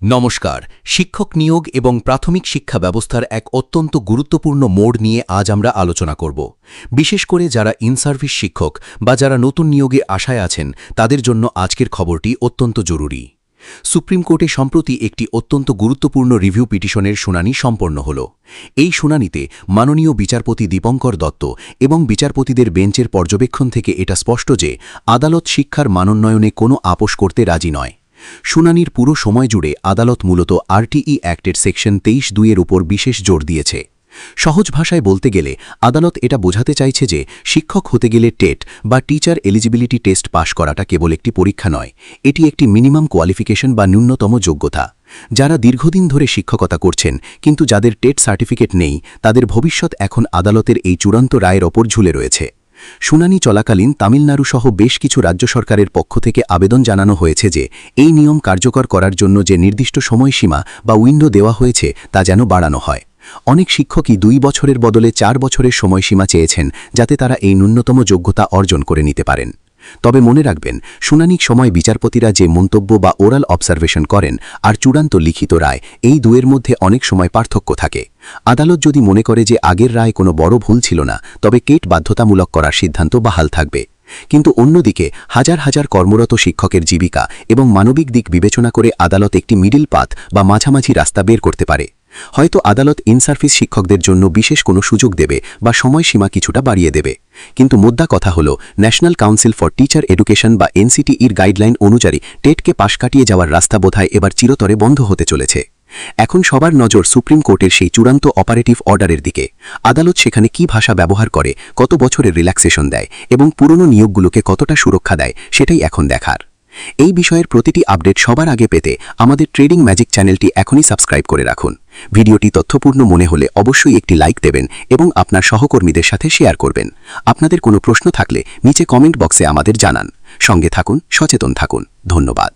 নমস্কার। শিক্ষক নিয়োগ এবং প্রাথমিক শিক্ষা ব্যবস্থার এক অত্যন্ত গুরুত্বপূর্ণ মোড় নিয়ে আজ আমরা আলোচনা করব। বিশেষ করে যারা ইনসার্ভিস শিক্ষক বা যারা নতুন নিয়োগের আশায় আছেন তাদের জন্য আজকের খবরটি অত্যন্ত জরুরি। সুপ্রিম কোর্টে সম্প্রতি একটি অত্যন্ত গুরুত্বপূর্ণ রিভিউ পিটিশনের শুনানি সম্পন্ন হল। এই শুনানিতে মাননীয় বিচারপতি দীপঙ্কর দত্ত এবং বিচারপতিদের বেঞ্চের পর্যবেক্ষণ থেকে এটা স্পষ্ট যে আদালত শিক্ষার মানোন্নয়নে কোনো আপোষ করতে রাজি নয়। শুনানির পুরো সময় জুড়ে আদালত মূলত আরটিই অ্যাক্টের সেকশন 23(2) উপর বিশেষ জোর দিয়েছে। সহজ ভাষায় বলতে গেলে আদালত এটা বোঝাতে চাইছে যে শিক্ষক হতে গেলে টেট বা টিচার এলিজিবিলিটি টেস্ট পাশ করাটা কেবল একটি পরীক্ষা নয়, এটি একটি মিনিমাম কোয়ালিফিকেশন বা ন্যূনতম যোগ্যতা। যারা দীর্ঘদিন ধরে শিক্ষকতা করছেন কিন্তু যাদের টেট সার্টিফিকেট নেই, তাদের ভবিষ্যৎ এখন আদালতের এই চূড়ান্ত রায়ের ওপর ঝুলে রয়েছে। শুনানি চলাকালীন তামিলনাড়ু সহ বেশ কিছু রাজ্য সরকারের পক্ষ থেকে আবেদন জানানো হয়েছে যে এই নিয়ম কার্যকর করার জন্য যে নির্দিষ্ট সময়সীমা বা উইন্ডো দেওয়া হয়েছে তা যেন বাড়ানো হয়। অনেক শিক্ষকই 2 বছরের বদলে 4 বছরের সময়সীমা চেয়েছেন যাতে তারা এই ন্যূনতম যোগ্যতা অর্জন করে নিতে পারেন। তবে মনে রাখবেন, শুনানির সময় বিচারপতিরা যে মন্তব্য বা ওরাল অবজারভেশন করেন আর চূড়ান্ত লিখিত রায়, এই দুয়ের মধ্যে অনেক সময় পার্থক্য থাকে। আদালত যদি মনে করে যে আগের রায় কোনো বড় ভুল ছিল না, তবে টেট বাধ্যতামূলক করার সিদ্ধান্ত বহাল থাকবে। কিন্তু অন্যদিকে হাজার হাজার কর্মরত শিক্ষকের জীবিকা এবং মানবিক দিক বিবেচনা করে আদালত একটি মিডল পাথ বা মাঝামাঝি রাস্তা বের করতে পারে। হয়তো আদালত ইনসার্ভিস শিক্ষকদের জন্য বিশেষ কোনো সুযোগ দেবে বা সময়সীমা কিছুটা বাড়িয়ে দেবে। কিন্তু মুদ্রা কথা হল, national council for teacher education বা এনসিটিইর গাইডলাইন অনুযায়ী টেটকে পাশ কাটিয়ে যাওয়ার রাস্তা বোধহয় এবার চিরতরে বন্ধ হতে চলেছে। এখন সবার নজর সুপ্রিম কোর্টের সেই চূড়ান্ত অপারেটিভ অর্ডারের দিকে। আদালত সেখানে কি ভাষা ব্যবহার করে, কত বছরের রিল্যাক্সেশন দেয় এবং পুরনো নিয়োগগুলোকে কতটা সুরক্ষা দেয়, সেটাই এখন দেখার। এই বিষয়ের প্রতিটি আপডেট সবার আগে পেতে আমাদের ট্রেডিং ম্যাজিক চ্যানেলটি এখনই সাবস্ক্রাইব করে রাখুন। ভিডিওটি তথ্যপূর্ণ মনে হলে অবশ্যই একটি লাইক দেবেন এবং আপনার সহকর্মীদের সাথে শেয়ার করবেন। আপনাদের কোনো প্রশ্ন থাকলে নিচে কমেন্ট বক্সে আমাদের জানান। সঙ্গে থাকুন, সচেতন থাকুন। ধন্যবাদ।